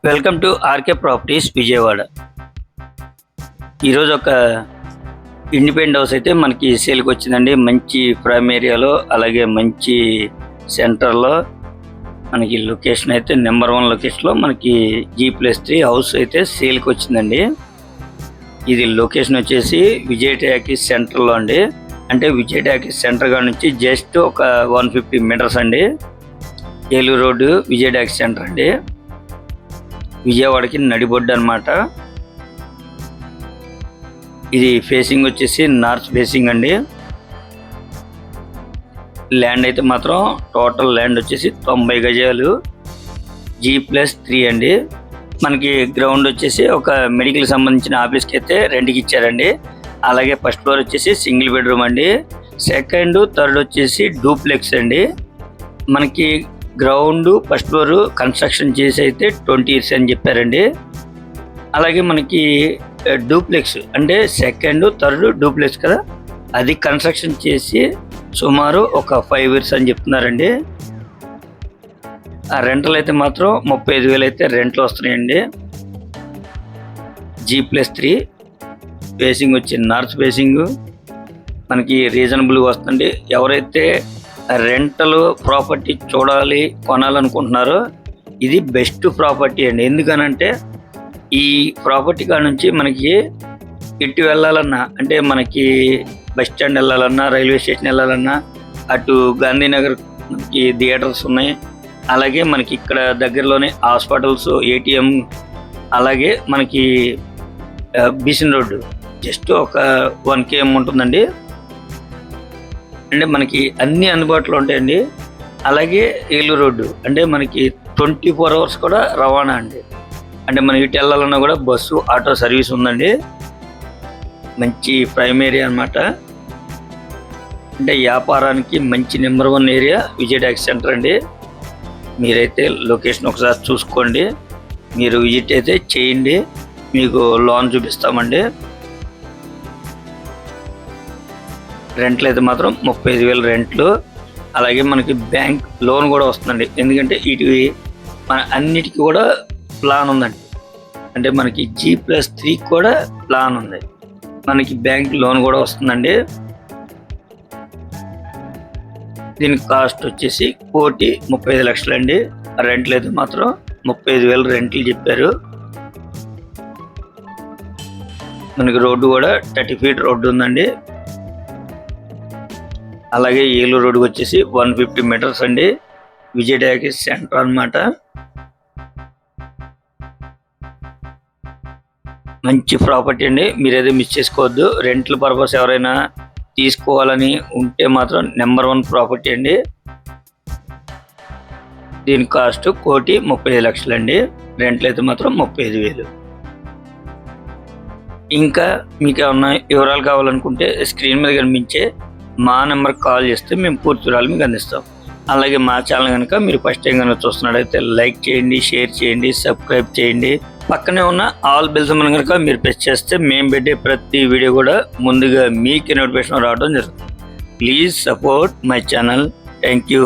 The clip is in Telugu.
Welcome to RK properties Vijayawada. ఈరోజు ఒక ఇండిపెండెంట్ హౌస్ అయితే మనకి సేల్కి వచ్చిందండి. మంచి ప్రైమ్ ఏరియాలో, అలాగే మంచి సెంటర్లో మనకి లొకేషన్ అయితే నెంబర్ 1 లొకేషన్లో మనకి G+3 హౌస్ అయితే సేల్కి వచ్చిందండి. ఇది లొకేషన్ వచ్చేసి విజయ్ టాకీస్ సెంటర్లో అండి. అంటే విజయ్ టాకీస్ సెంటర్ కాడ నుంచి జస్ట్ ఒక 150 మీటర్స్ అండి. Eluru road Vijay talkies centre అండి. విజయవాడకి నడిబొడ్డు అనమాట. ఇది ఫేసింగ్ వచ్చేసి నార్త్ ఫేసింగ్ అండి. ల్యాండ్ అయితే మాత్రం టోటల్ ల్యాండ్ వచ్చేసి 90 గజాలు, G+3 అండి. మనకి గ్రౌండ్ వచ్చేసి ఒక మెడికల్ సంబంధించిన ఆఫీస్కి అయితే రెంట్కి ఇచ్చారండి. అలాగే ఫస్ట్ ఫ్లోర్ వచ్చేసి సింగిల్ బెడ్రూమ్ అండి. సెకండ్ థర్డ్ వచ్చేసి డూప్లెక్స్ అండి. మనకి గ్రౌండ్ ఫస్ట్ ఫ్లోర్ కన్స్ట్రక్షన్ చేసి అయితే 20 years అని చెప్పారండి. అలాగే మనకి డూప్లెక్స్ అంటే సెకండ్ థర్డ్ డూప్లెక్స్ కదా, అది కన్స్ట్రక్షన్ చేసి సుమారు ఒక 5 years అని చెప్తున్నారండి. ఆ రెంటలు అయితే మాత్రం 35,000 అయితే రెంట్లు వస్తున్నాయండి. G+3 ఫేసింగ్ వచ్చి నార్త్ ఫేసింగ్ మనకి రీజనబుల్గా వస్తుంది. ఎవరైతే రెంటల్ ప్రాపర్టీ చూడాలి, కొనాలనుకుంటున్నారో ఇది బెస్ట్ ప్రాపర్టీ అండి. ఎందుకనంటే ఈ ప్రాపర్టీ కాడ నుంచి మనకి ఎటు వెళ్ళాలన్నా, అంటే మనకి బస్ స్టాండ్ వెళ్ళాలన్నా, రైల్వే స్టేషన్ వెళ్ళాలన్నా, అటు గాంధీనగర్ మనకి థియేటర్స్ ఉన్నాయి. అలాగే మనకి ఇక్కడ దగ్గరలోనే హాస్పిటల్స్, ATM, అలాగే మనకి బీసన్ రోడ్డు జస్ట్ ఒక 1 km ఉంటుందండి. అంటే మనకి అన్ని అందుబాటులో ఉంటాయండి. అలాగే ఏలూరు రోడ్డు అంటే మనకి 24 hours కూడా రవాణా అండి. అంటే మనం ఇటు వెళ్ళాలన్నా కూడా బస్సు, ఆటో సర్వీస్ ఉందండి. మంచి ప్రైమ్ ఏరియా అనమాట. అంటే వ్యాపారానికి మంచి number 1 area Vijay talkies centre అండి. మీరైతే లొకేషన్ ఒకసారి చూసుకోండి, మీరు విజిట్ అయితే చేయండి, మీకు లోన్ చూపిస్తామండి. రెంట్లు అయితే మాత్రం 35,000 రెంట్లు. అలాగే మనకి బ్యాంక్ లోన్ కూడా వస్తుందండి. ఎందుకంటే ఇటు మన అన్నిటికీ కూడా ప్లాన్ ఉందండి. అంటే మనకి G+3 కూడా ప్లాన్ ఉంది. మనకి బ్యాంక్ లోన్ కూడా వస్తుందండి. దీని కాస్ట్ వచ్చేసి 1,35,00,000 అండి. రెంట్లు అయితే మాత్రం 35,000 రెంట్లు చెప్పారు. మనకి రోడ్డు కూడా 30 feet రోడ్డు ఉందండి. అలాగే ఏలూరు రోడ్డుకి వచ్చేసి 150 మీటర్స్ అండి. విజయ్ టాకీస్ సెంటర్ అనమాట. మంచి ప్రాపర్టీ అండి, మీరేదో మిస్ చేసుకోవద్దు. రెంట్ల పర్పస్ ఎవరైనా తీసుకోవాలని ఉంటే మాత్రం నెంబర్ 1 ప్రాపర్టీ అండి. దీని కాస్ట్ 1,35,00,000 అండి. రెంట్లు అయితే మాత్రం 35,000. ఇంకా మీకు ఏమన్నా వివరాలు కావాలనుకుంటే స్క్రీన్ మీద కనిపించే మా నెంబర్కి కాల్ చేస్తే మేము పూర్తి వివరాలు మీకు అందిస్తాం. అలాగే మా ఛానల్ కనుక మీరు ఫస్ట్ టైం కనుక చూస్తున్నట్టయితే లైక్ చేయండి, షేర్ చేయండి, సబ్స్క్రైబ్ చేయండి. పక్కనే ఉన్న ఆల్ బెల్స్ కనుక మీరు ప్రెస్ చేస్తే మేము పెట్టే ప్రతి వీడియో కూడా ముందుగా మీకు నోటిఫికేషన్ రావడం జరుగుతుంది. Please support my channel. Thank you.